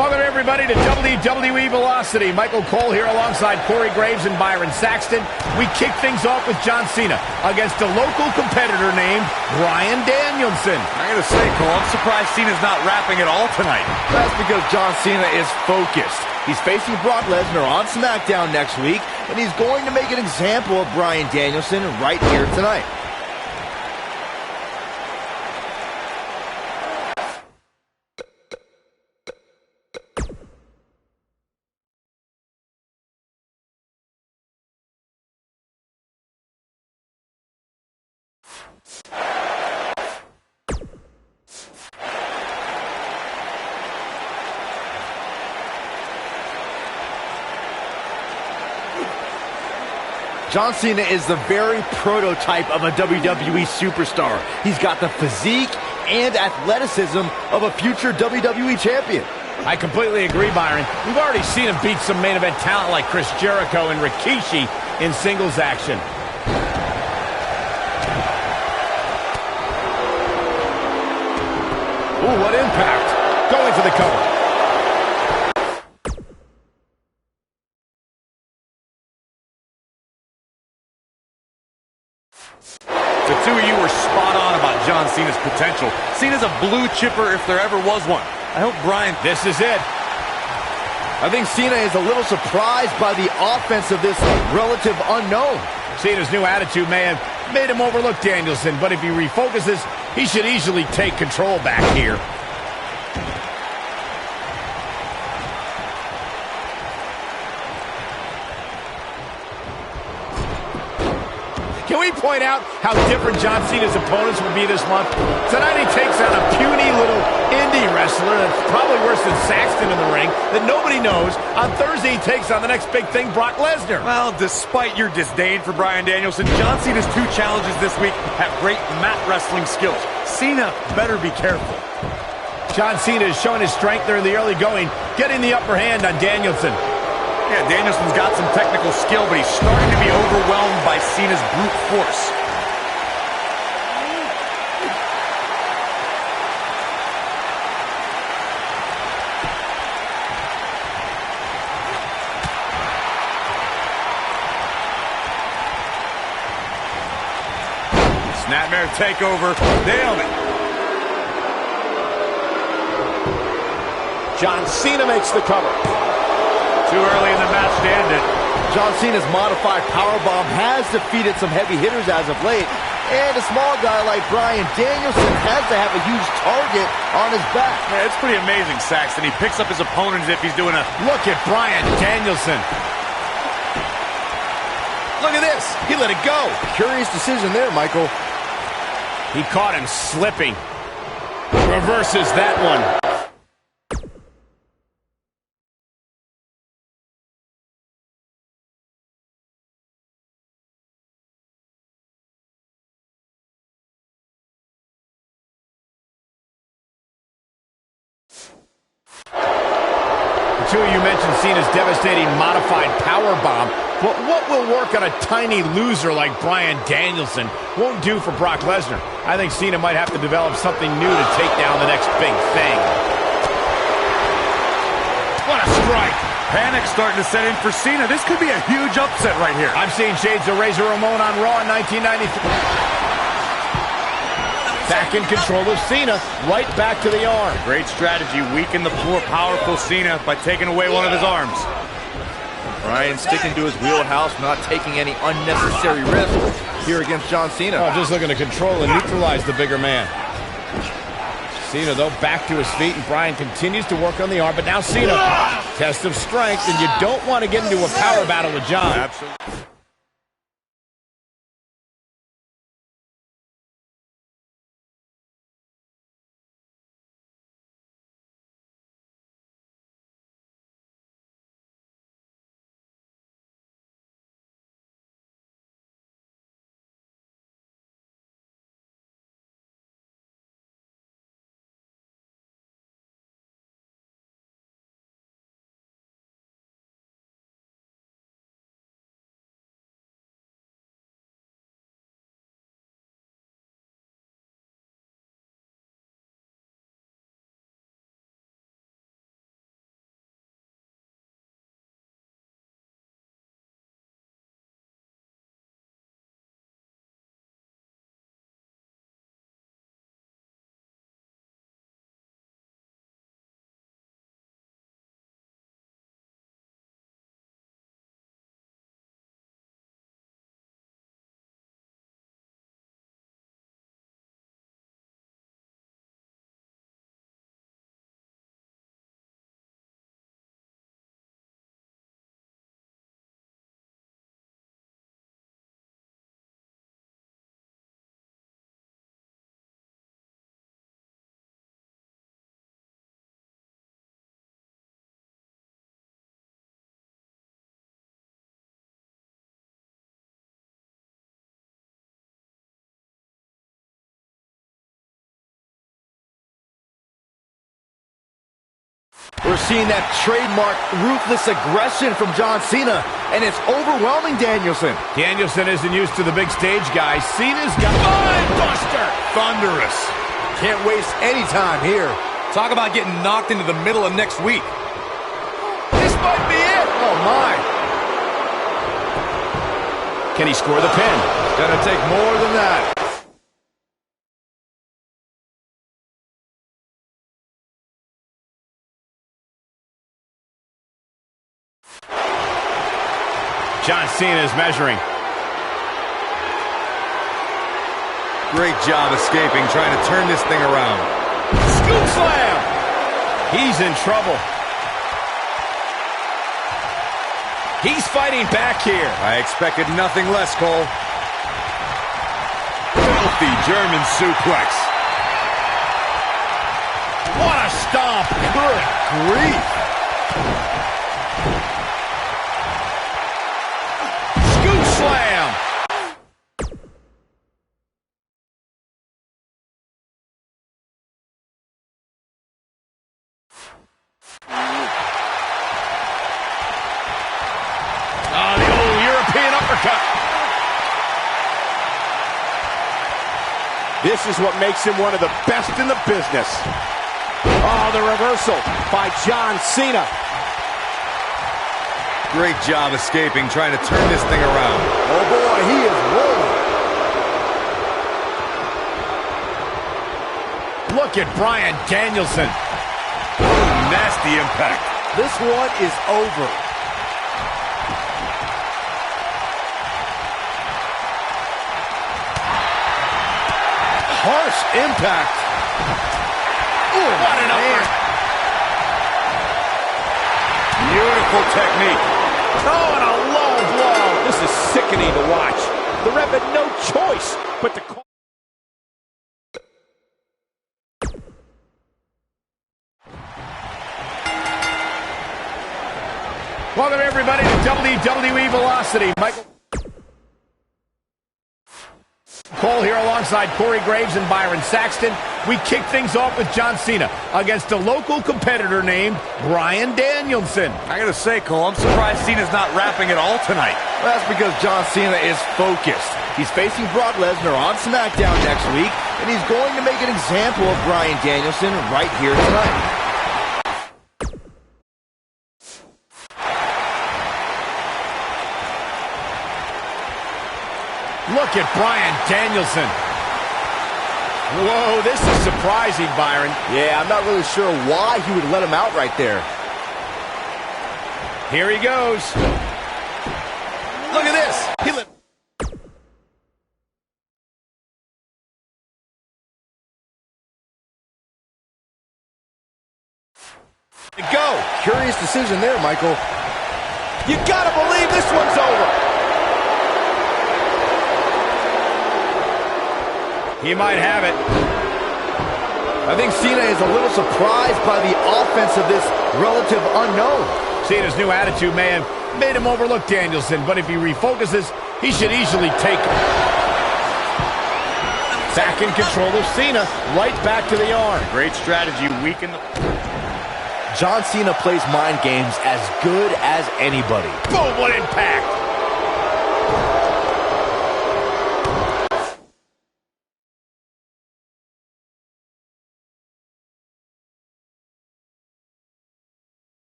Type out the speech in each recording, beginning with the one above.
Welcome, everybody, to WWE Velocity. Michael Cole here alongside Corey Graves and Byron Saxton. We kick things off with John Cena against a local competitor named Bryan Danielson. I gotta say, Cole, I'm surprised Cena's not rapping at all tonight. That's because John Cena is focused. He's facing Brock Lesnar on SmackDown next week, and he's going to make an example of Bryan Danielson right here tonight. John Cena is the very prototype of a WWE superstar. He's got the physique and athleticism of a future WWE champion. I completely agree, Byron. We've already seen him beat some main event talent like Chris Jericho and Rikishi in singles action. Ooh, what impact. Going for the cover. The two of you were spot on about John Cena's potential. Cena's a blue chipper if there ever was one. I hope Bryan... This is it. I think Cena is a little surprised by the offense of this relative unknown. Cena's new attitude may have made him overlook Danielson, but if he refocuses, he should easily take control back here. Can we point out how different John Cena's opponents will be this month? Tonight he takes on a puny little indie wrestler that's probably worse than Saxton in the ring that nobody knows. On Thursday he takes on the next big thing, Brock Lesnar. Well, despite your disdain for Bryan Danielson, John Cena's two challenges this week have great mat wrestling skills. Cena better be careful. John Cena is showing his strength there in the early going, getting the upper hand on Danielson. Yeah, Danielson's got some technical skill, but he's starting to be overwhelmed by Cena's brute force. Snapmare takeover, nailed it. John Cena makes the cover. Too early in the match to end it. John Cena's modified powerbomb has defeated some heavy hitters as of late, and a small guy like Bryan Danielson has to have a huge target on his back. Yeah, it's pretty amazing, Saxton. He picks up his opponent as if he's doing a... Look at Bryan Danielson. Look at this. He let it go. Curious decision there, Michael. He caught him slipping. Reverses that one. The two of you mentioned Cena's devastating modified powerbomb, but what will work on a tiny loser like Bryan Danielson won't do for Brock Lesnar. I think Cena might have to develop something new to take down the next big thing. What a strike! Panic starting to set in for Cena. This could be a huge upset right here. I'm seeing shades of Razor Ramon on Raw in 1993. Back in control of Cena, right back to the arm. Great strategy, weaken the more powerful Cena by taking away one of his arms. Bryan sticking to his wheelhouse, not taking any unnecessary risks here against John Cena. Oh, just looking to control and neutralize the bigger man. Cena, though, back to his feet, and Bryan continues to work on the arm, but now Cena, test of strength, and you don't want to get into a power battle with John. Absolutely. We're seeing that trademark ruthless aggression from John Cena, and it's overwhelming Danielson. Danielson isn't used to the big stage, guys. Cena's got Buster. Thunderous. Can't waste any time here. Talk about getting knocked into the middle of next week. This might be it. Oh, my. Can he score the pin? It's gonna take more than that. John Cena is measuring. Great job escaping, trying to turn this thing around. Scoop slam! He's in trouble. He's fighting back here. I expected nothing less, Cole. Filthy German suplex. What a stomp. Good grief. Scoop slam. Oh, the old European uppercut. This is what makes him one of the best in the business. Oh, the reversal by John Cena. Great job escaping, trying to turn this thing around. Oh, boy, he is rolling. Look at Bryan Danielson. Nasty impact. This one is over. Harsh impact. Ooh, what an uppercut. Beautiful technique. Oh, and a low blow. This is sickening to watch. The ref had no choice but to call. Welcome, everybody, to WWE Velocity. Michael Cole here alongside Corey Graves and Byron Saxton. We kick things off with John Cena against a local competitor named Bryan Danielson. I gotta say, Cole, I'm surprised Cena's not rapping at all tonight. Well, that's because John Cena is focused. He's facing Brock Lesnar on SmackDown next week, and he's going to make an example of Bryan Danielson right here tonight. Look at Bryan Danielson. Whoa, this is surprising, Byron. Yeah, I'm not really sure why he would let him out right there. Here he goes. Look at this. He let... Go. Curious decision there, Michael. You gotta believe this one's over. He might have it. I think Cena is a little surprised by the offense of this relative unknown. Cena's new attitude may have made him overlook Danielson, but if he refocuses, he should easily take him. Back in control of Cena, right back to the arm. Great strategy, weak in the... John Cena plays mind games as good as anybody. Boom, what impact!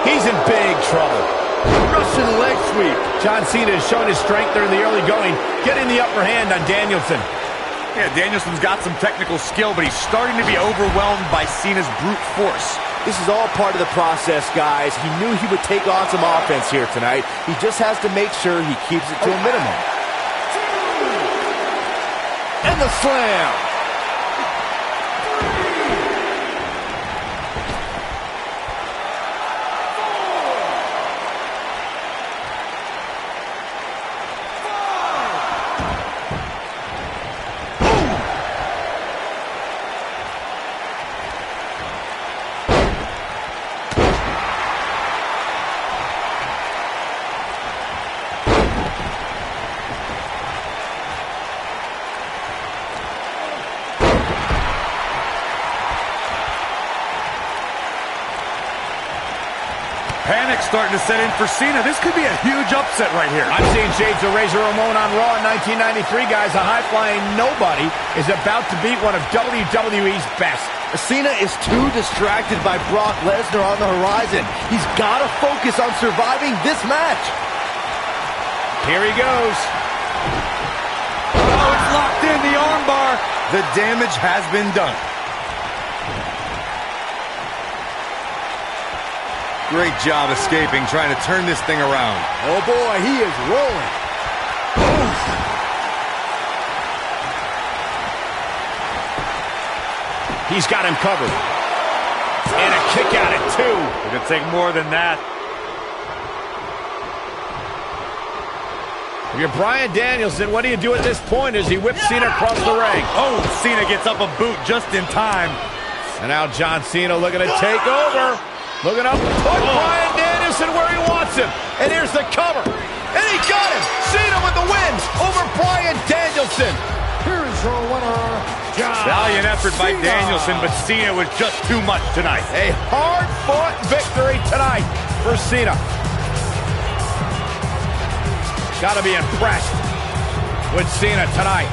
He's in big trouble. Russian leg sweep. John Cena has shown his strength during the early going, getting the upper hand on Danielson. Yeah, Danielson's got some technical skill, but he's starting to be overwhelmed by Cena's brute force. This is all part of the process, guys. He knew he would take on some offense here tonight. He just has to make sure he keeps it to a minimum. And the slam. Panic starting to set in for Cena. This could be a huge upset right here. I'm seeing shades of Razor Ramon on Raw in 1993, guys. A high-flying nobody is about to beat one of WWE's best. Cena is too distracted by Brock Lesnar on the horizon. He's got to focus on surviving this match. Here he goes. Oh, it's locked in, the armbar. The damage has been done. Great job escaping, trying to turn this thing around. Oh boy, he is rolling. Oof. He's got him covered. And a kick out at 2. It could take more than that. If you're Bryan Danielson, what do you do at this point as he whips Cena across the ring? Oh, Cena gets up a boot just in time. And now John Cena looking to take over. Looking up, put Bryan Danielson where he wants him. And here's the cover. And he got him. Cena with the win over Bryan Danielson. Here is your winner, John Valiant effort by Cena. Danielson, but Cena was just too much tonight. A hard-fought victory tonight for Cena. Got to be impressed with Cena tonight.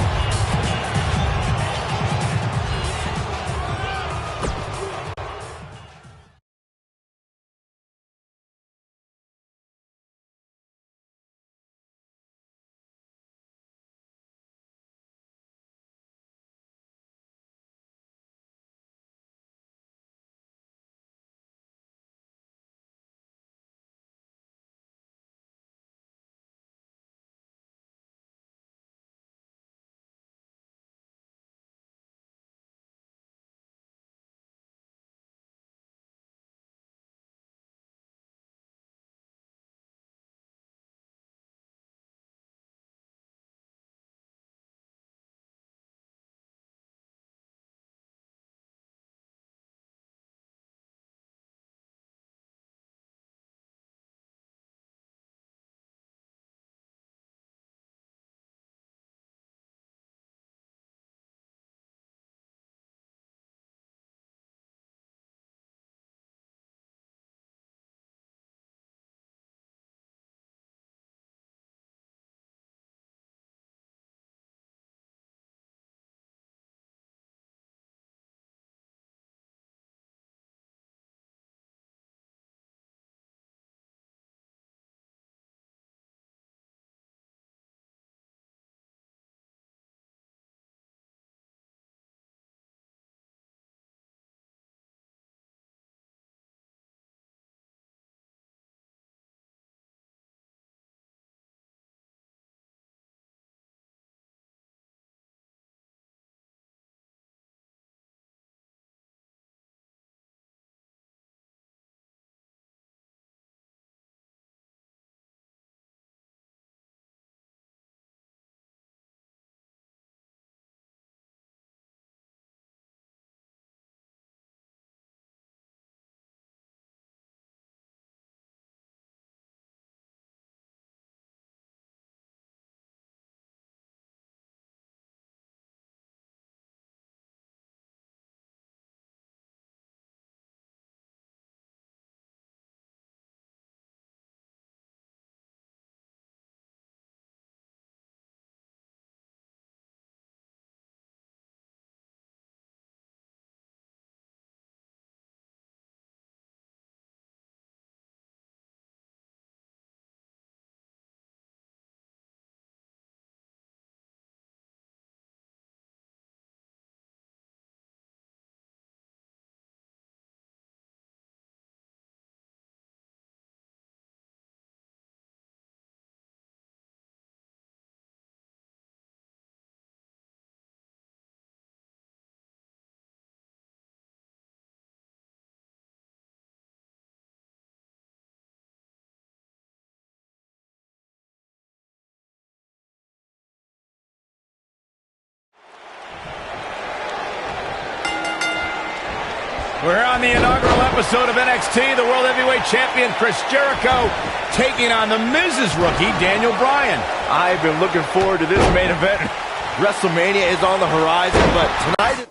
We're here on the inaugural episode of NXT. The World Heavyweight Champion Chris Jericho taking on the Miz's rookie, Daniel Bryan. I've been looking forward to this main event. WrestleMania is on the horizon, but tonight...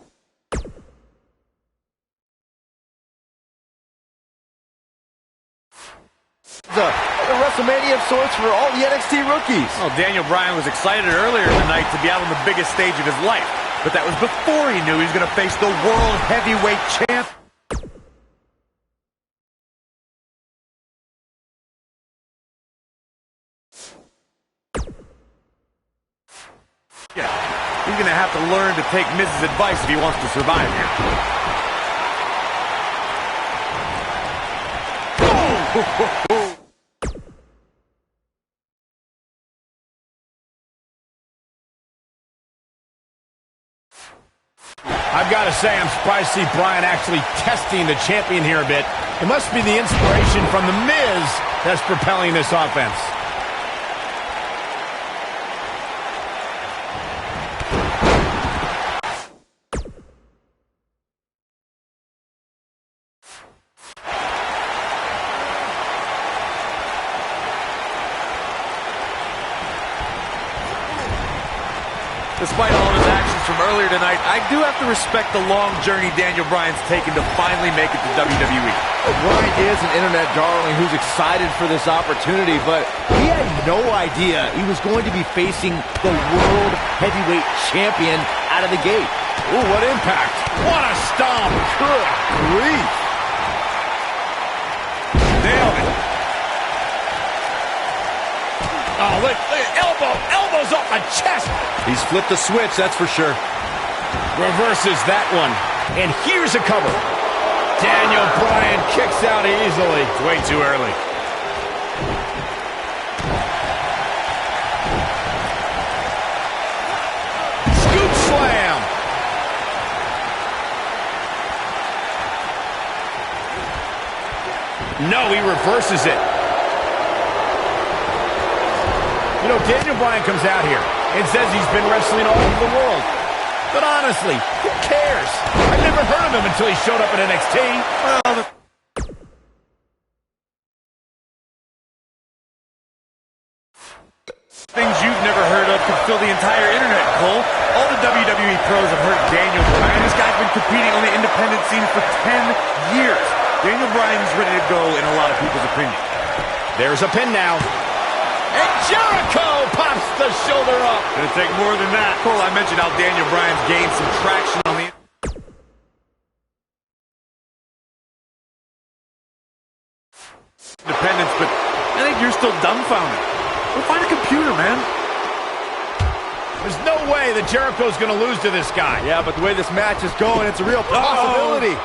It's like a WrestleMania of sorts for all the NXT rookies. Well, Daniel Bryan was excited earlier in the night to be out on the biggest stage of his life. But that was before he knew he was going to face the World Heavyweight Champ. Yeah, he's going to have to learn to take Miz's advice if he wants to survive here. Oh! I've got to say, I'm surprised to see Bryan actually testing the champion here a bit. It must be the inspiration from The Miz that's propelling this offense. Despite all of his actions from earlier tonight, I do have to respect the long journey Daniel Bryan's taken to finally make it to WWE. Bryan is an internet darling who's excited for this opportunity, but he had no idea he was going to be facing the World Heavyweight Champion out of the gate. Ooh, what impact. What a stomp. Good grief. Nailed it. Oh, look, elbows off the chest. He's flipped the switch, that's for sure. Reverses that one. And here's a cover. Daniel Bryan kicks out easily. It's way too early. Scoop slam. No, he reverses it. You know, Daniel Bryan comes out here and says he's been wrestling all over the world. But honestly, who cares? I've never heard of him until he showed up at NXT. Well, things you've never heard of could fill the entire internet, Cole. All the WWE pros have heard Daniel Bryan. This guy's been competing on the independent scene for 10 years. Daniel Bryan's ready to go in a lot of people's opinion. There's a pin now. And Jericho pops the shoulder up. Gonna take more than that. Cole, I mentioned how Daniel Bryan's gained some traction on the independents, but I think you're still dumbfounded. Go find a computer, man. There's no way that Jericho's gonna lose to this guy. Yeah, but the way this match is going, it's a real possibility.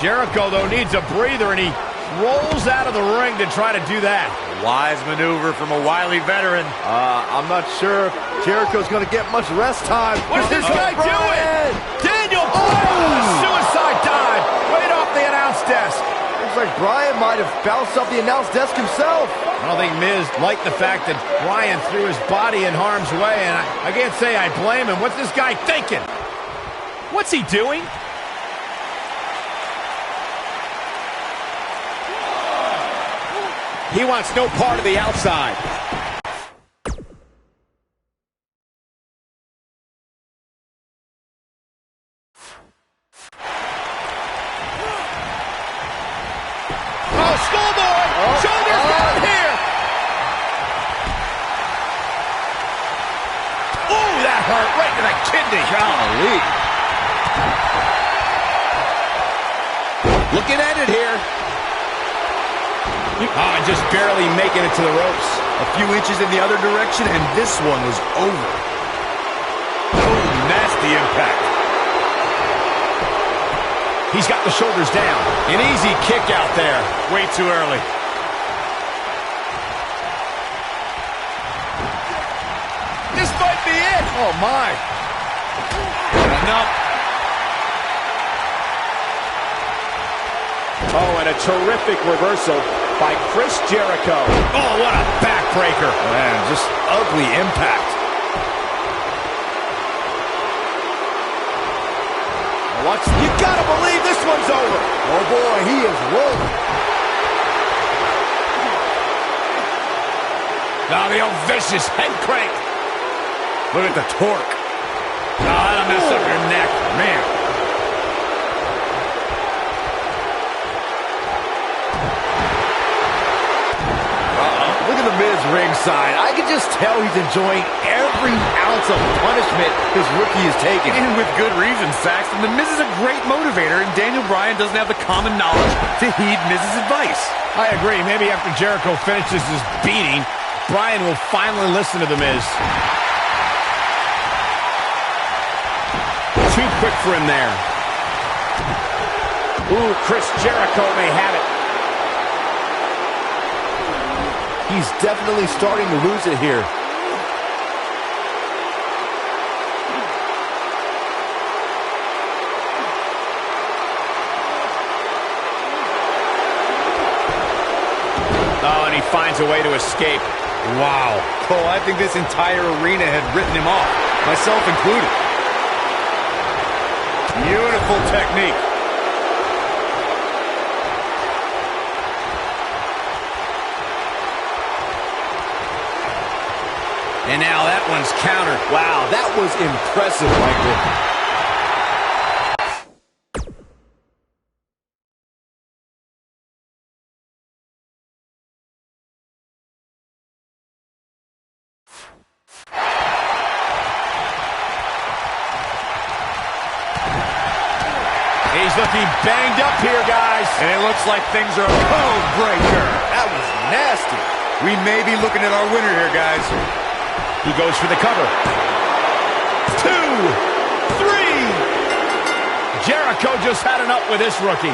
Jericho, though, needs a breather, and he rolls out of the ring to try to do that. Wise maneuver from a wily veteran. I'm not sure if Jericho's going to get much rest time. What's this guy doing? Daniel Bryan! Suicide dive right off the announce desk. Looks like Bryan might have bounced off the announce desk himself. I don't think Miz liked the fact that Bryan threw his body in harm's way, and I can't say I blame him. What's this guy thinking? What's he doing? He wants no part of the outside. Oh, schoolboy! Shoulders down here! Ooh, that hurt right to the kidney. Golly. Looking at it here. Oh, just barely making it to the ropes. A few inches in the other direction, and this one was over. Oh, nasty impact. He's got the shoulders down. An easy kick out there. Way too early. This might be it. Oh, my. Enough. Oh, and a terrific reversal by Chris Jericho. Oh, what a backbreaker. Man, just ugly impact. You gotta believe this one's over. Oh, boy, he is rolling. Now the old vicious head crank. Look at the torque. Oh, that'll mess up your neck. Man. ringside. I can just tell he's enjoying every ounce of punishment his rookie is taking. And with good reason, Saxton. The Miz is a great motivator, and Daniel Bryan doesn't have the common knowledge to heed Miz's advice. I agree. Maybe after Jericho finishes his beating, Bryan will finally listen to The Miz. Too quick for him there. Ooh, Chris Jericho may have it. He's definitely starting to lose it here. Oh, and he finds a way to escape. Wow. Cole, I think this entire arena had written him off, myself included. Beautiful technique. And now that one's countered. Wow, that was impressive, Michael. He's looking banged up here, guys. And it looks like things are a code breaker. That was nasty. We may be looking at our winner here, guys. He goes for the cover. 2, 3. Jericho just had enough with this rookie.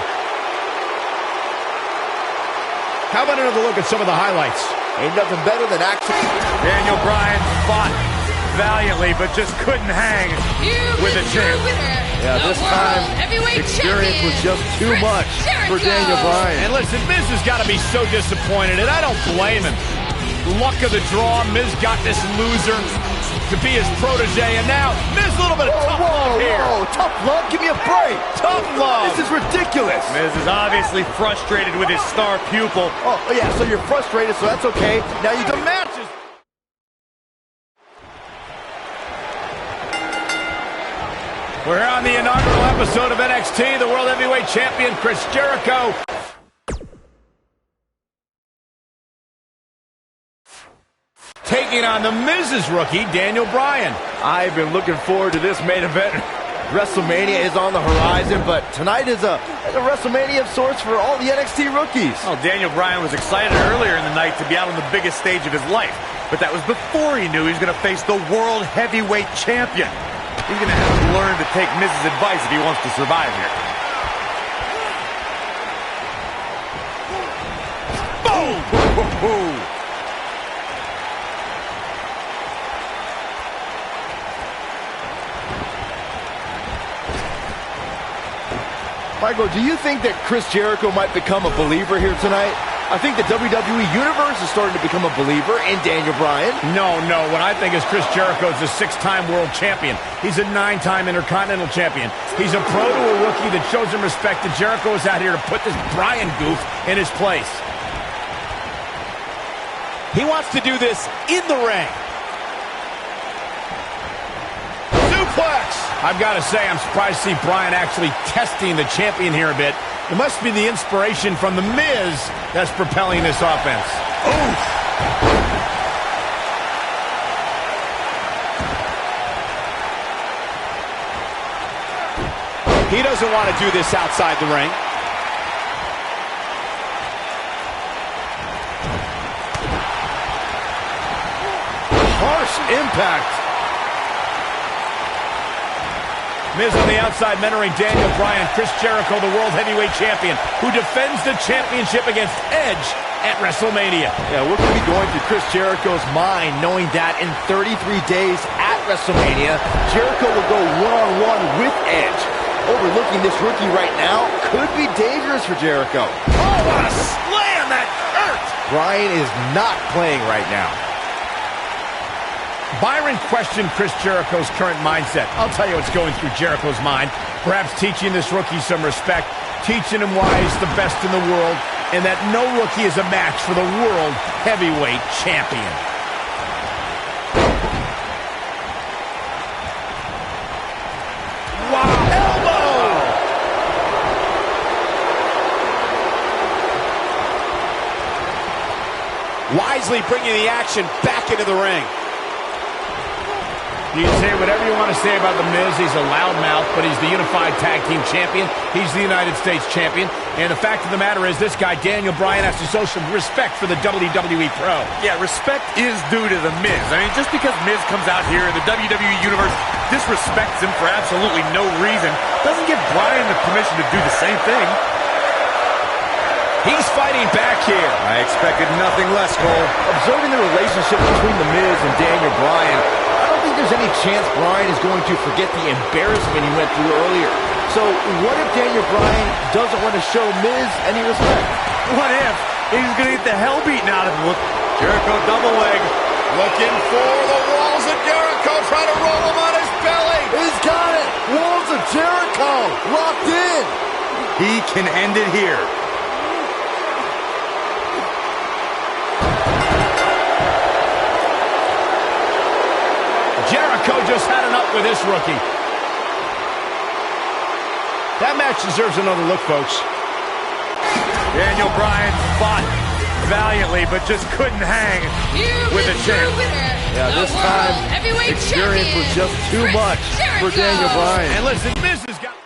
How about another look at some of the highlights? Ain't nothing better than actually. Daniel Bryan fought valiantly, but just couldn't hang with a champ. Yeah, this time, experience was just too much for Daniel Bryan. And listen, Miz has got to be so disappointed, and I don't blame him. Luck of the draw, Miz got this loser to be his protege, and now Miz a little bit of tough love here. Whoa, tough love? Give me a break. Tough love. This is ridiculous. Miz is obviously frustrated with his star pupil. Oh, yeah, so you're frustrated, so that's okay. Now you can match it. We're here on the inaugural episode of NXT. The World Heavyweight Champion, Chris Jericho. Taking on the Miz's rookie, Daniel Bryan. I've been looking forward to this main event. WrestleMania is on the horizon, but tonight is a WrestleMania of sorts for all the NXT rookies. Oh, Daniel Bryan was excited earlier in the night to be out on the biggest stage of his life, but that was before he knew he was going to face the World Heavyweight Champion. He's going to have to learn to take Miz's advice if he wants to survive here. Boom! Michael, do you think that Chris Jericho might become a believer here tonight? I think the WWE Universe is starting to become a believer in Daniel Bryan. No. What I think is Chris Jericho is a 6-time world champion. He's a 9-time Intercontinental champion. He's a pro to a rookie that shows him respect, and Jericho is out here to put this Bryan goof in his place. He wants to do this in the ring. Suplex! I've got to say, I'm surprised to see Bryan actually testing the champion here a bit. It must be the inspiration from The Miz that's propelling this offense. Oof! He doesn't want to do this outside the ring. Harsh impact. Miz on the outside mentoring Daniel Bryan. Chris Jericho, the World Heavyweight Champion, who defends the championship against Edge at WrestleMania. Yeah, what could be going through Chris Jericho's mind knowing that in 33 days at WrestleMania, Jericho will go one-on-one with Edge. Overlooking this rookie right now could be dangerous for Jericho. Oh, what a slam! That hurt! Bryan is not playing right now. Byron questioned Chris Jericho's current mindset. I'll tell you what's going through Jericho's mind. Perhaps teaching this rookie some respect, teaching him why he's the best in the world, and that no rookie is a match for the World Heavyweight Champion. Wow! Elbow! Why wisely bringing the action back into the ring. You can say whatever you want to say about The Miz. He's a loudmouth, but he's the Unified Tag Team Champion. He's the United States Champion. And the fact of the matter is, this guy, Daniel Bryan, has to show some respect for the WWE Pro. Yeah, respect is due to The Miz. I mean, just because Miz comes out here in the WWE Universe disrespects him for absolutely no reason, doesn't give Bryan the permission to do the same thing. He's fighting back here. I expected nothing less, Cole. Observing the relationship between The Miz and Daniel Bryan, I don't think there's any chance Bryan is going to forget the embarrassment he went through earlier. So what if Daniel Bryan doesn't want to show Miz any respect? What if he's going to get the hell beaten out of him? Look, Jericho double leg. Looking for the walls of Jericho, trying to roll him on his belly. He's got it. Walls of Jericho locked in. He can end it here. Jericho just had enough with this rookie. That match deserves another look, folks. Daniel Bryan fought valiantly, but just couldn't hang with a champ. Yeah, this time, experience was just too much for Daniel Bryan. And listen, Miz has got...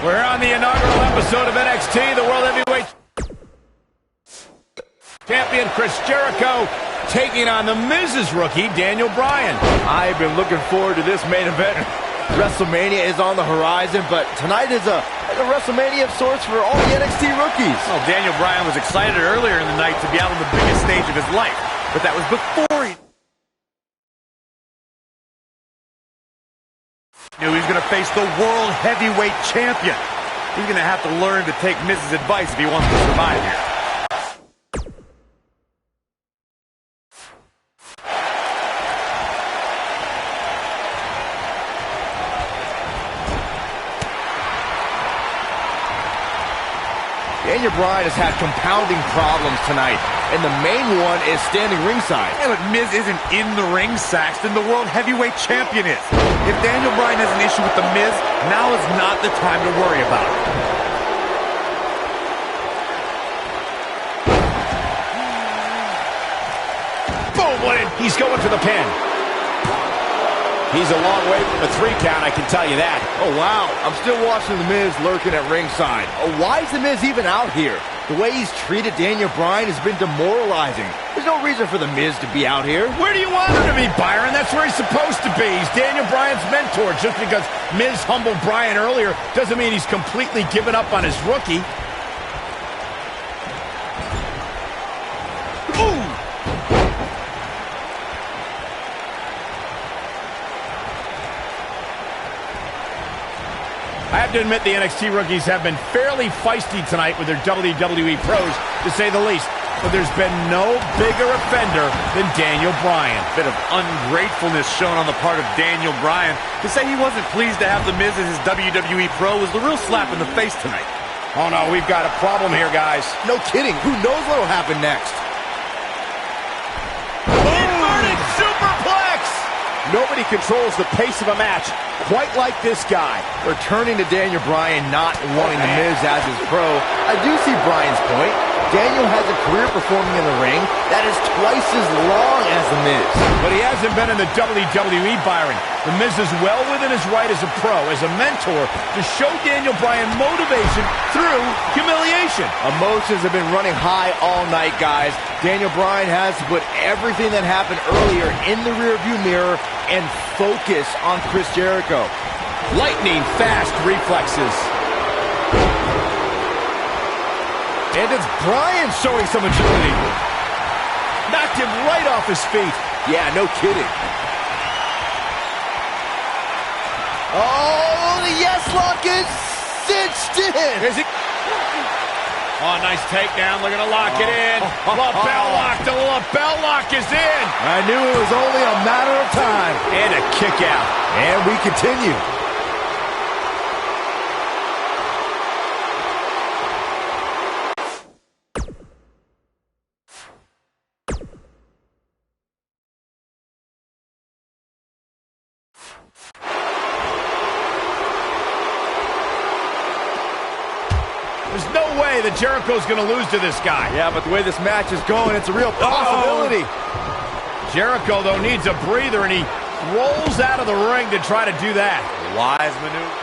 We're on the inaugural episode of NXT, the World Heavyweight Champion Chris Jericho taking on the Miz's rookie, Daniel Bryan. I've been looking forward to this main event. WrestleMania is on the horizon, but tonight is a WrestleMania of sorts for all the NXT rookies. Well, Daniel Bryan was excited earlier in the night to be out on the biggest stage of his life, but that was before he knew he was going to face the World Heavyweight Champion. He's going to have to learn to take Miz's advice if he wants to survive here. Daniel Bryan has had compounding problems tonight, and the main one is standing ringside. Yeah, but Miz isn't in the ring, Saxton. The World Heavyweight Champion is. If Daniel Bryan has an issue with the Miz, now is not the time to worry about it. Boom! He's going for the pin. He's a long way from a 3 count, I can tell you that. Oh, wow. I'm still watching The Miz lurking at ringside. Oh, why is The Miz even out here? The way he's treated Daniel Bryan has been demoralizing. There's no reason for The Miz to be out here. Where do you want him to be, Byron? That's where he's supposed to be. He's Daniel Bryan's mentor. Just because Miz humbled Bryan earlier doesn't mean he's completely given up on his rookie. Ooh! I have to admit the NXT rookies have been fairly feisty tonight with their WWE pros, to say the least. But there's been no bigger offender than Daniel Bryan. Bit of ungratefulness shown on the part of Daniel Bryan. To say he wasn't pleased to have The Miz as his WWE pro was the real slap in the face tonight. Oh no, we've got a problem here, guys. No kidding. Who knows what'll happen next? Inverted superplex! Nobody controls the pace of a match quite like this guy. Returning to Daniel Bryan not wanting The Miz as his pro, I do see Bryan's point. Daniel has a career performing in the ring that is twice as long as The Miz. But he hasn't been in the WWE, Byron. The Miz is well within his right as a pro, as a mentor, to show Daniel Bryan motivation through humiliation. Emotions have been running high all night, guys. Daniel Bryan has to put everything that happened earlier in the rearview mirror and focus on Chris Jericho. Lightning fast reflexes. And it's Bryan showing some agility. Knocked him right off his feet. Yeah, no kidding. Oh, the yes lock is cinched in. Is he? Oh, nice takedown. Looking to lock it in. Lapel lock. The lapel lock is in. I knew it was only a matter of time. And a kick out. And we continue. There's no way that Jericho's going to lose to this guy. Yeah, but the way this match is going, it's a real possibility. Jericho, though, needs a breather, and he rolls out of the ring to try to do that. Wise maneuver.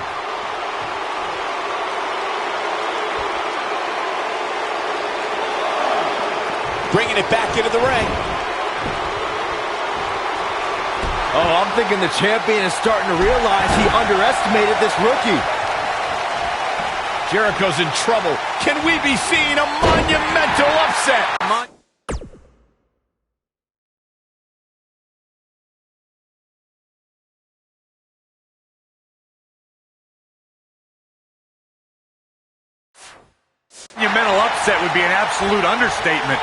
Bringing it back into the ring. Oh, I'm thinking the champion is starting to realize he underestimated this rookie. Jericho's in trouble. Can we be seeing a monumental upset? Monumental upset would be an absolute understatement.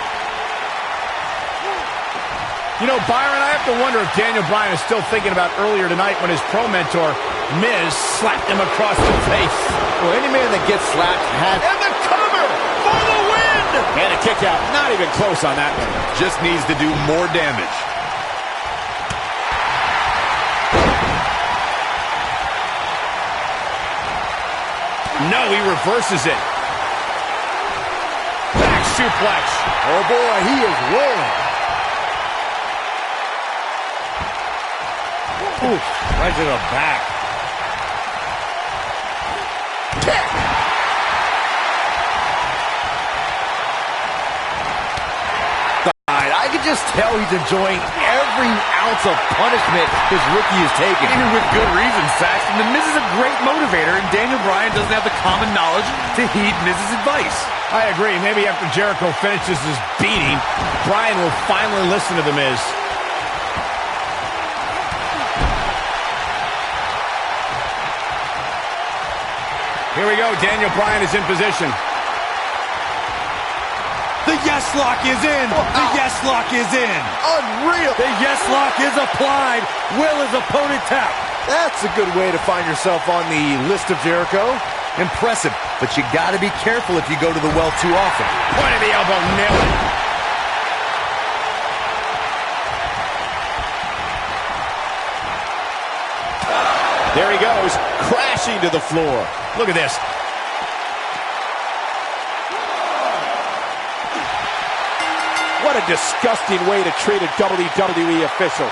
You know, Byron, I have to wonder if Daniel Bryan is still thinking about earlier tonight when his pro mentor, Miz, slapped him across the face. Well, any man that gets slapped has... And the cover for the win! And a kick out. Not even close on that one. Just needs to do more damage. No, he reverses it. Back suplex. Oh, boy, he is rolling. Ooh, right to the back. kick. I can just tell he's enjoying every ounce of punishment his rookie is taking. Even with good reason, Saxton. The Miz is a great motivator, and Daniel Bryan doesn't have the common knowledge to heed Miz's advice. I agree. Maybe after Jericho finishes his beating, Bryan will finally listen to The Miz. Here we go. Daniel Bryan is in position. The yes lock is in. The yes lock is in. Unreal. The yes lock is applied. Will his opponent tap? That's a good way to find yourself on the list of Jericho. Impressive, but you got to be careful if you go to the well too often. Point of the elbow, nailed it. There he goes, crashing to the floor. Look at this. What a disgusting way to treat a WWE official.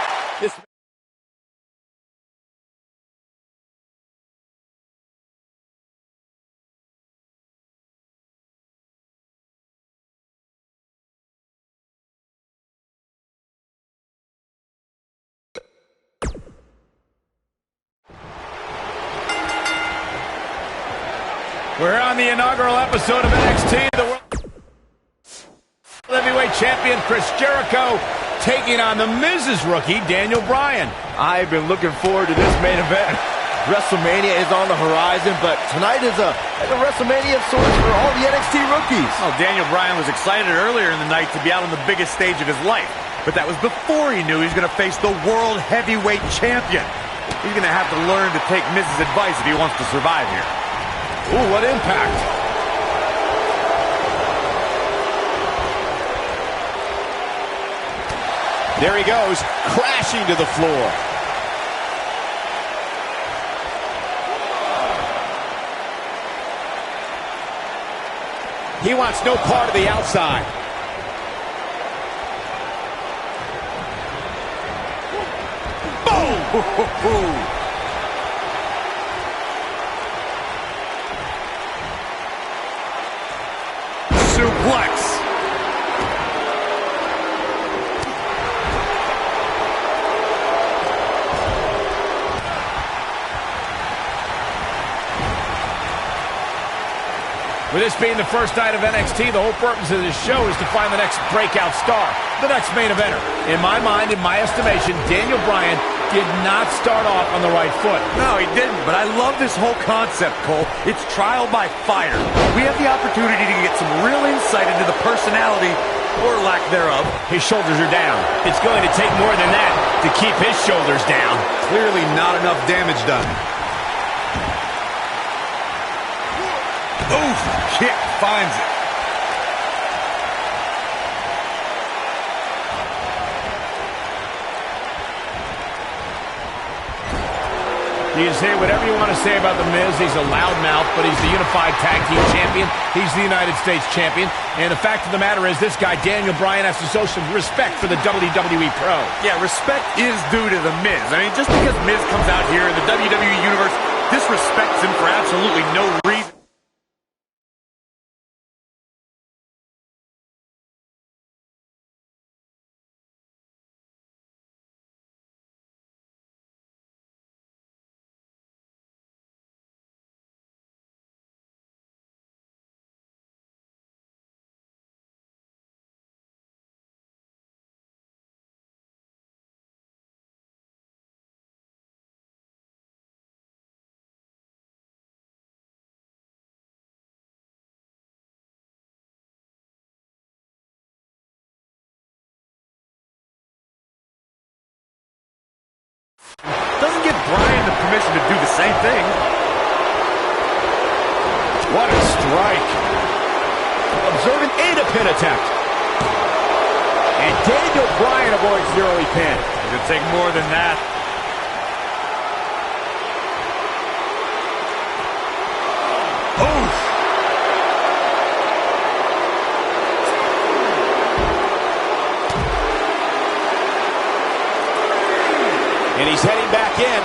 We're on the inaugural episode of NXT. The World Heavyweight Champion Chris Jericho taking on the Miz's rookie, Daniel Bryan. I've been looking forward to this main event. WrestleMania is on the horizon, but tonight is like a WrestleMania of sorts for all the NXT rookies. Well, Daniel Bryan was excited earlier in the night to be out on the biggest stage of his life, but that was before he knew he was going to face the World Heavyweight Champion. He's going to have to learn to take Miz's advice if he wants to survive here. Ooh, what impact. There he goes, crashing to the floor. He wants no part of the outside. Boom! Suplex. With this being the first night of NXT, the whole purpose of this show is to find the next breakout star, the next main eventer. In my mind, in my estimation, Daniel Bryan did not start off on the right foot. No, he didn't, but I love this whole concept, Cole. It's trial by fire. We have the opportunity to get some real insight into the personality, or lack thereof. His shoulders are down. It's going to take more than that to keep his shoulders down. Clearly not enough damage done. Oof, kick finds it. You can say whatever you want to say about The Miz. He's a loudmouth, but he's the Unified Tag Team Champion. He's the United States Champion. And the fact of the matter is, this guy, Daniel Bryan, has to show some respect for the WWE Pro. Yeah, respect is due to The Miz. I mean, just because Miz comes out here in the WWE Universe disrespects him for absolutely no reason. Doesn't give Bryan the permission to do the same thing. What a strike. Observing a pin attempt. And Daniel Bryan avoids the early pin. It could take more than that. Oof. And he's heading back in.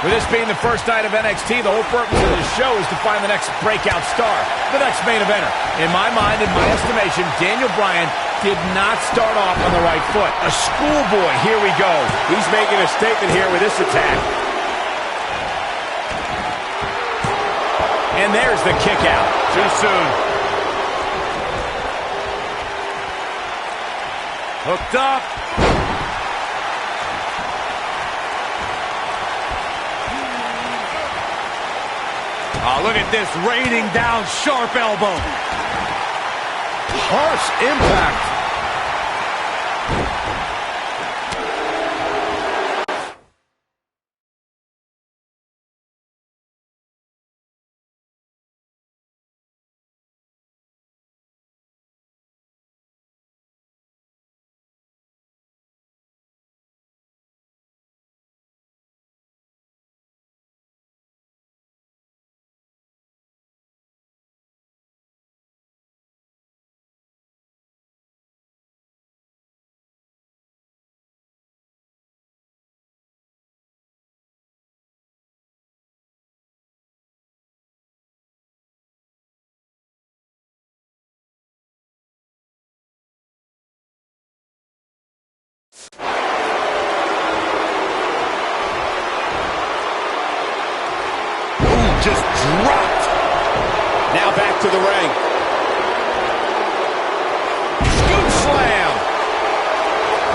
With this being the first night of NXT, the whole purpose of this show is to find the next breakout star, the next main eventer. In my mind, in my estimation, Daniel Bryan did not start off on the right foot. A schoolboy, here we go. He's making a statement here with this attack. And there's the kick out. Too soon. Hooked up. Oh, look at this, raining down, sharp elbow. Harsh impact. Just dropped. Now back to the ring. Scoop slam.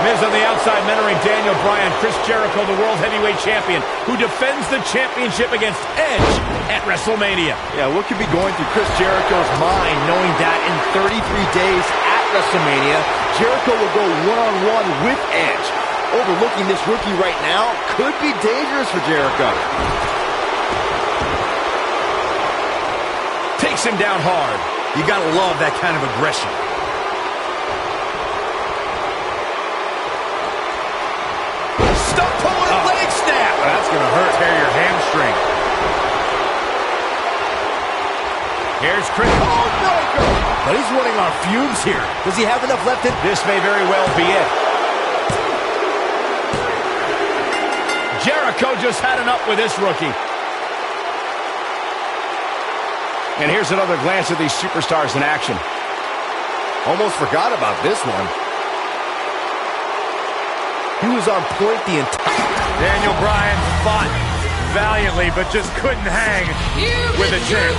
Miz on the outside mentoring Daniel Bryan. Chris Jericho, the World Heavyweight Champion, who defends the championship against Edge at WrestleMania. Yeah, what could be going through Chris Jericho's mind knowing that in 33 days at WrestleMania, Jericho will go one-on-one with Edge. Overlooking this rookie right now could be dangerous for Jericho. Takes him down hard. You gotta love that kind of aggression. Stop pulling a leg snap. That's gonna hurt. Tear your hamstring. Here's Chris. Oh, breaker. But he's running on fumes here. Does he have enough left in? This may very well be it. Jericho just had enough with this rookie. And here's another glance at these superstars in action. Almost forgot about this one. He was on point the entire... Daniel Bryan fought valiantly, but just couldn't hang with a champ.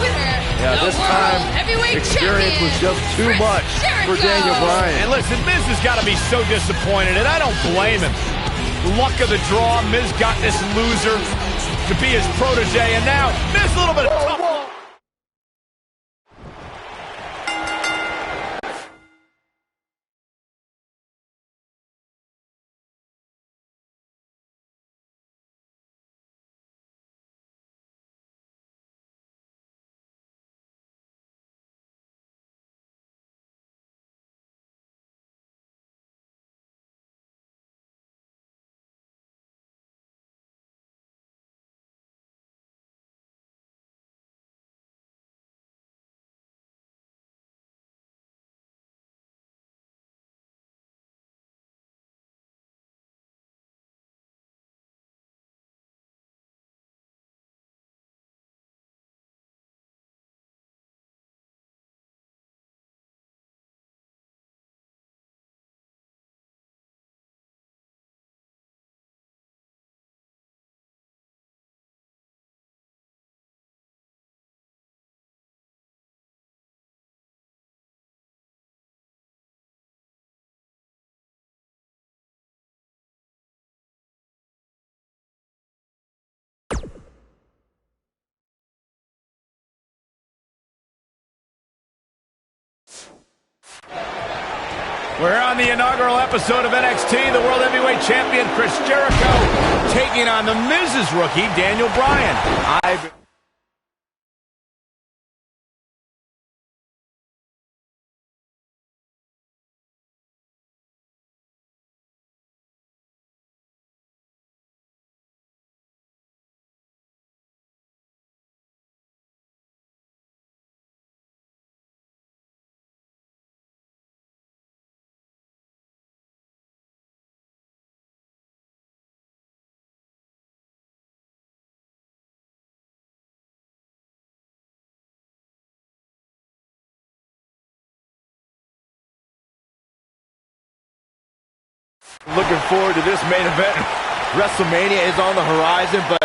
Yeah, this time, experience was just too much for Daniel Bryan. And listen, Miz has got to be so disappointed, and I don't blame him. Luck of the draw, Miz got this loser to be his protege, and now Miz a little bit of tough. We're on the inaugural episode of NXT. The World Heavyweight Champion Chris Jericho taking on the Miz's rookie, Daniel Bryan. Looking forward to this main event. WrestleMania is on the horizon, but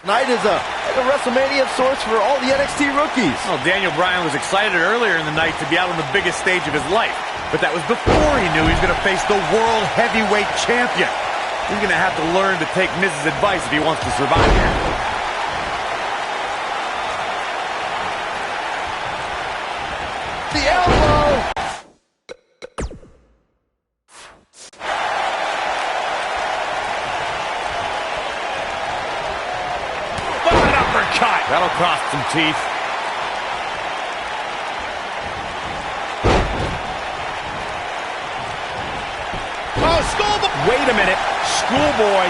Night is like a WrestleMania of sorts for all the NXT rookies. Well, Daniel Bryan was excited earlier in the night to be out on the biggest stage of his life. But that was before he knew he was going to face the World Heavyweight Champion. He's going to have to learn to take Miz's advice if he wants to survive here. The elbow! An uppercut! That'll cost some teeth. Oh, schoolboy! Wait a minute. Schoolboy.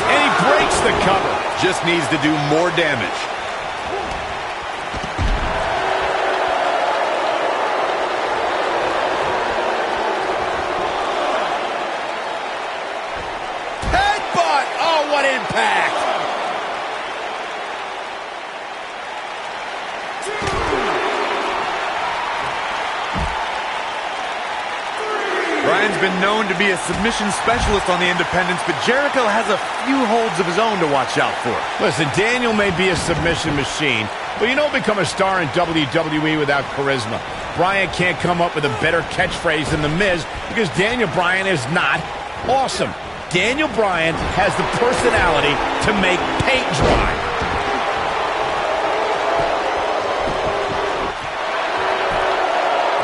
And he breaks the cover. Just needs to do more damage. Headbutt! Oh, what impact! Bryan's been known to be a submission specialist on the independents, but Jericho has a few holds of his own to watch out for. Listen, Daniel may be a submission machine, but you don't become a star in WWE without charisma. Bryan can't come up with a better catchphrase than The Miz because Daniel Bryan is not awesome. Daniel Bryan has the personality to make paint dry.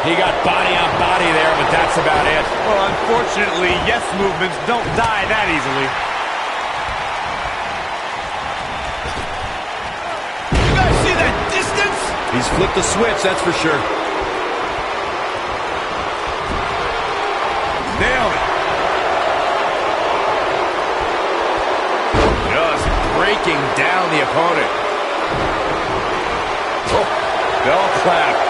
He got body on body there, but that's about it. Well, unfortunately, yes movements don't die that easily. You guys see that distance? He's flipped the switch, that's for sure. Nailed it. Just breaking down the opponent. Oh, bell clap.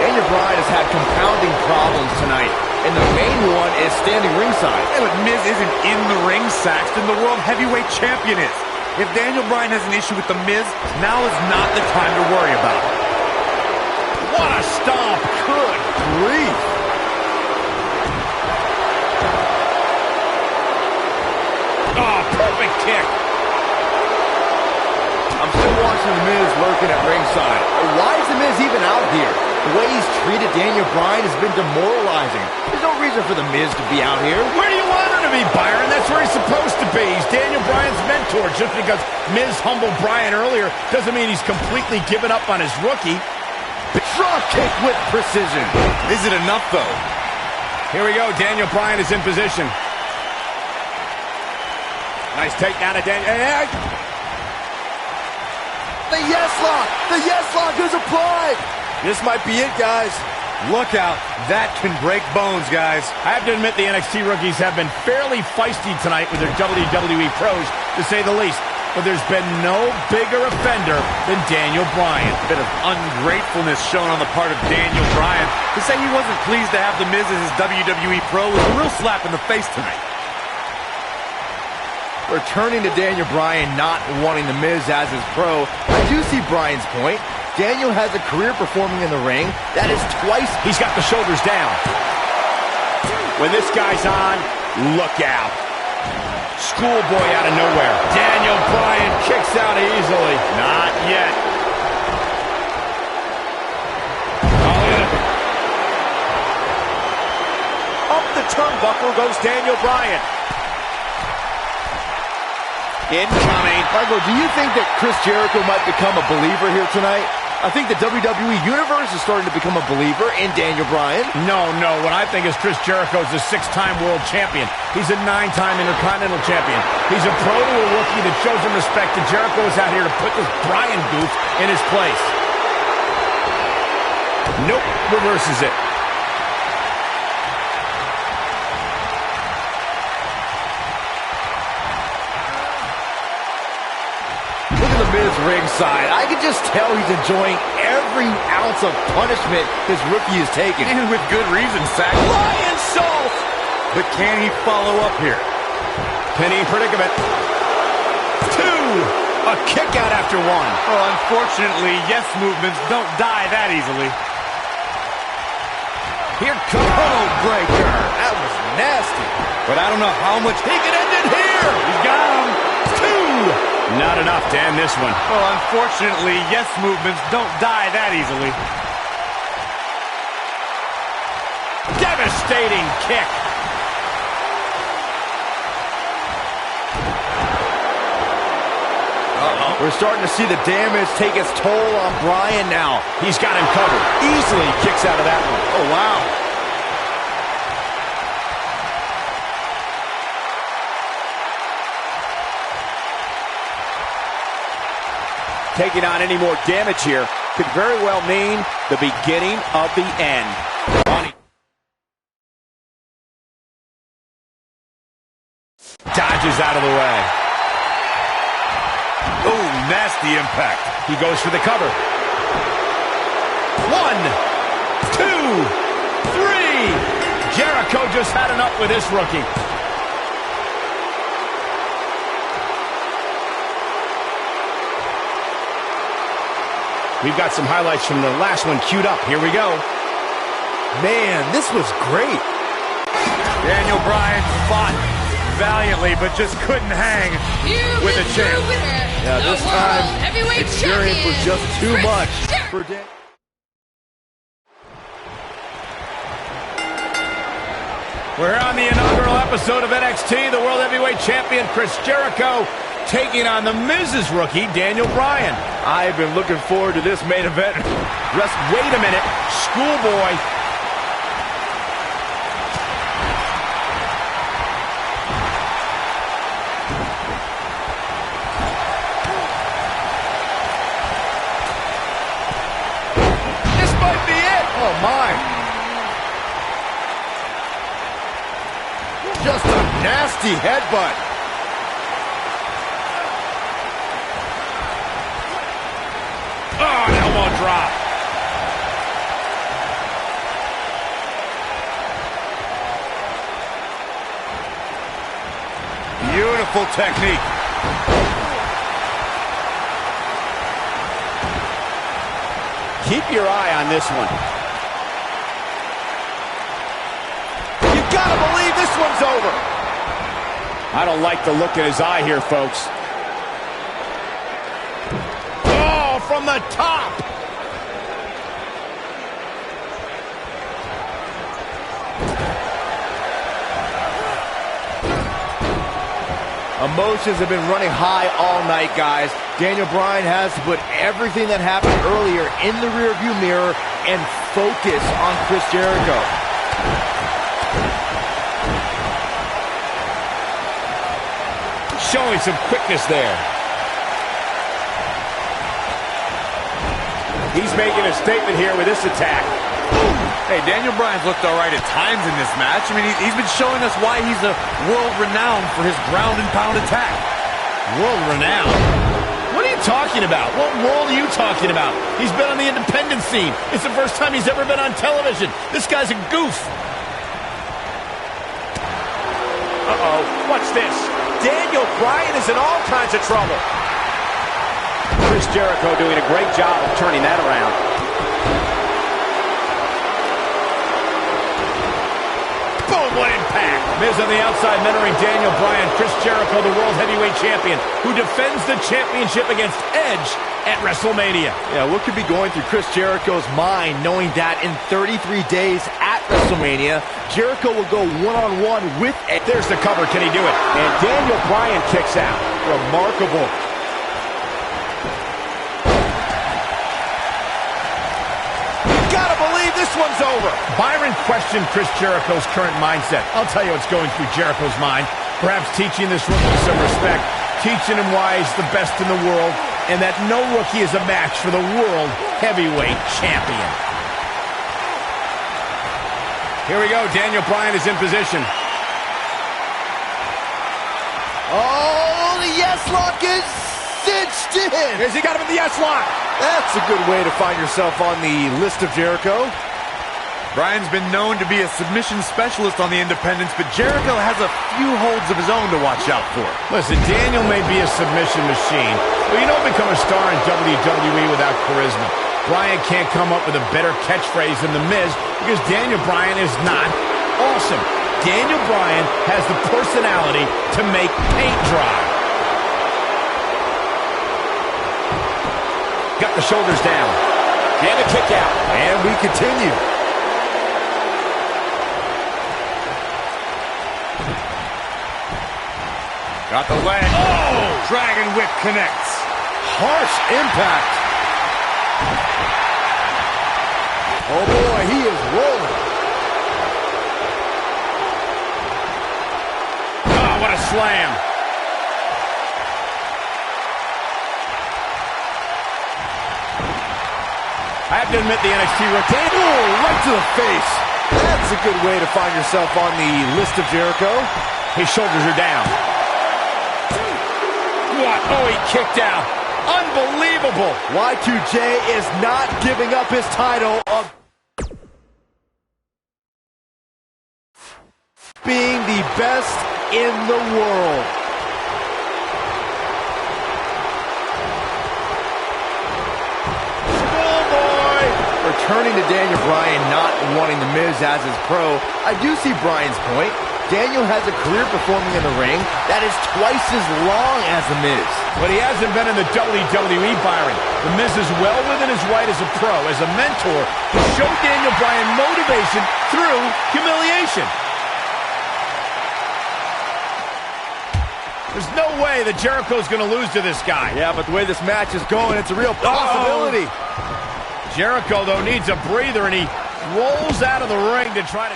Daniel Bryan has had compounding problems tonight, and the main one is standing ringside. Yeah, but Miz isn't in the ring, Saxton. The World Heavyweight Champion is. If Daniel Bryan has an issue with The Miz, now is not the time to worry about it. What a stomp. Good grief. Oh, perfect kick. I'm still watching The Miz lurking at ringside. Why is The Miz even out here? The way he's treated Daniel Bryan has been demoralizing. There's no reason for The Miz to be out here. Where do you want him to be, Byron? That's where he's supposed to be. He's Daniel Bryan's mentor. Just because Miz humbled Bryan earlier doesn't mean he's completely given up on his rookie. Drop kick with precision. Is it enough, though? Here we go. Daniel Bryan is in position. Nice takedown of Daniel. The yes lock! The yes lock is applied! This might be it, guys. Look out. That can break bones, guys. I have to admit the NXT rookies have been fairly feisty tonight with their WWE pros, to say the least. But there's been no bigger offender than Daniel Bryan. A bit of ungratefulness shown on the part of Daniel Bryan. To say he wasn't pleased to have The Miz as his WWE pro was a real slap in the face tonight. Returning to Daniel Bryan not wanting The Miz as his pro, I do see Bryan's point. Daniel has a career performing in the ring. That is twice. He's got the shoulders down. When this guy's on, look out. Schoolboy out of nowhere. Daniel Bryan kicks out easily. Not yet. Up the turnbuckle goes Daniel Bryan. Incoming. Michael, do you think that Chris Jericho might become a believer here tonight? I think the WWE Universe is starting to become a believer in Daniel Bryan. No. What I think is Chris Jericho is a 6-time world champion. He's a 9-time Intercontinental champion. He's a pro to a rookie that shows him respect, and Jericho is out here to put this Bryan goof in his place. Nope, reverses it. Miz ringside. I can just tell he's enjoying every ounce of punishment his rookie is taking. And with good reason, Sack. Lion salt! But can he follow up here? Penny predicament. 2. A kick out after 1. Well, unfortunately, yes movements don't die that easily. Here comes Code breaker. That was nasty. But I don't know how much he can end it here. He's got him. 2. Not enough to end this one. Well, unfortunately, yes movements don't die that easily. Devastating kick. We're starting to see the damage take its toll on Bryan now. He's got him covered. Easily kicks out of that one. Oh, wow. Taking on any more damage here could very well mean the beginning of the end. Dodges out of the way. Oh, nasty impact. He goes for the cover. 1, 2, 3. Jericho just had enough with this rookie. We've got some highlights from the last one queued up. Here we go. Man, this was great. Daniel Bryan fought valiantly, but just couldn't hang with a chance. Yeah, this time, experience was just too much for Dan. We're on the inaugural episode of NXT. The World Heavyweight Champion Chris Jericho taking on the Miz's rookie, Daniel Bryan. I've been looking forward to this main event. Wait a minute. Schoolboy. This might be it. Oh, my. Just a nasty headbutt. Oh, an elbow drop. Beautiful technique. Keep your eye on this one. You gotta believe this one's over. I don't like the look in his eye here, folks. Oh, from the top. Emotions have been running high all night, guys. Daniel Bryan has to put everything that happened earlier in the rearview mirror and focus on Chris Jericho. Showing some quickness there. He's making a statement here with this attack. Hey, Daniel Bryan's looked all right at times in this match. I mean, he's been showing us why he's a world-renowned for his ground-and-pound attack. World-renowned? What are you talking about? What world are you talking about? He's been on the independent scene. It's the first time he's ever been on television. This guy's a goof. Uh-oh. What's this? Daniel Bryan is in all kinds of trouble. Chris Jericho doing a great job of turning that around. Boom, what impact. Miz on the outside mentoring Daniel Bryan. Chris Jericho, the World Heavyweight Champion, who defends the championship against Edge at WrestleMania. Yeah, what could be going through Chris Jericho's mind knowing that in 33 days at WrestleMania, Jericho will go one-on-one with Edge. There's the cover. Can he do it? And Daniel Bryan kicks out. Remarkable. Gotta believe this one's over. Byron questioned Chris Jericho's current mindset. I'll tell you what's going through Jericho's mind. Perhaps teaching this rookie some respect, teaching him why he's the best in the world, and that no rookie is a match for the World Heavyweight Champion. Here we go. Daniel Bryan is in position. Oh, the yes lock is cinched in. Here's he got him in the yes lock. That's a good way to find yourself on the list of Jericho. Bryan's been known to be a submission specialist on the independents, but Jericho has a few holds of his own to watch out for. Listen, Daniel may be a submission machine, but you don't become a star in WWE without charisma. Bryan can't come up with a better catchphrase than The Miz because Daniel Bryan is not awesome. Daniel Bryan has the personality to make paint dry. Got the shoulders down. And a kick out. And we continue. Got the leg. Oh! Dragon whip connects. Harsh impact. Oh boy, he is rolling. Oh, what a slam. I have to admit the NXT rotation. Oh, right to the face. That's a good way to find yourself on the list of Jericho. His shoulders are down. What? Oh, he kicked out. Unbelievable. Y2J is not giving up his title of being the best in the world. Schoolboy! Returning to Daniel Bryan, not wanting The Miz as his pro. I do see Bryan's point. Daniel has a career performing in the ring that is twice as long as The Miz. But he hasn't been in the WWE, Byron. The Miz is well within his right as a pro, as a mentor, to show Daniel Bryan motivation through humiliation. There's no way that Jericho's going to lose to this guy. Yeah, but the way this match is going, it's a real possibility. Jericho, though, needs a breather, and he rolls out of the ring to try to...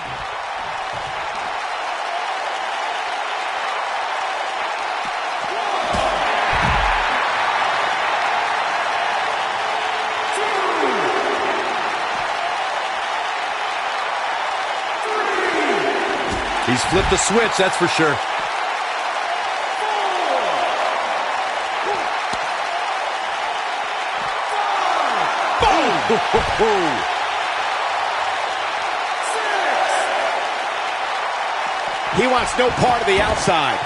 He's flipped the switch, that's for sure. He wants no part of the outside.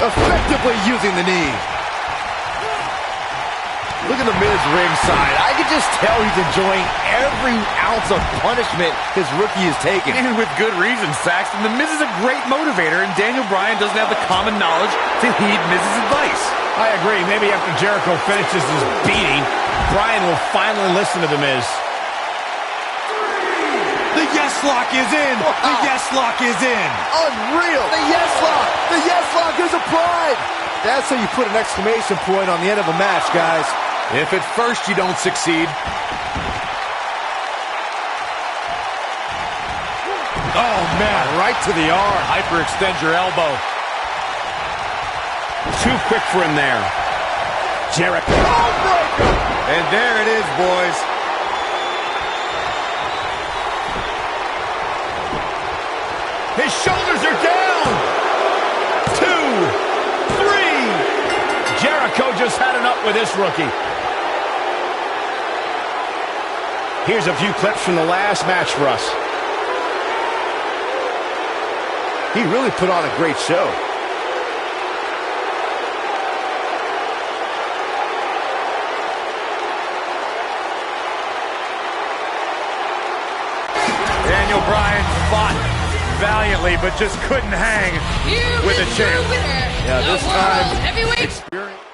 Effectively using the knee. Look at The Miz ringside. I can just tell he's enjoying every ounce of punishment his rookie is taking. And with good reason, Saxton. The Miz is a great motivator, and Daniel Bryan doesn't have the common knowledge to heed Miz's advice. I agree. Maybe after Jericho finishes his beating, Bryan will finally listen to The Miz. The yes lock is in. Wow. The yes lock is in. Unreal. The yes lock. The yes lock is applied. That's how you put an exclamation point on the end of a match, guys. If at first you don't succeed. Oh, man. Right to the arm. Hyperextend your elbow. Too quick for him there. Jericho. Jawbreaker. And there it is, boys. His shoulders are down. 2, 3. Jericho just had enough with this rookie. Here's a few clips from the last match for us. He really put on a great show. Daniel Bryan fought valiantly, but just couldn't hang with a champ. Winner, Yeah, this time, heavyweight experience.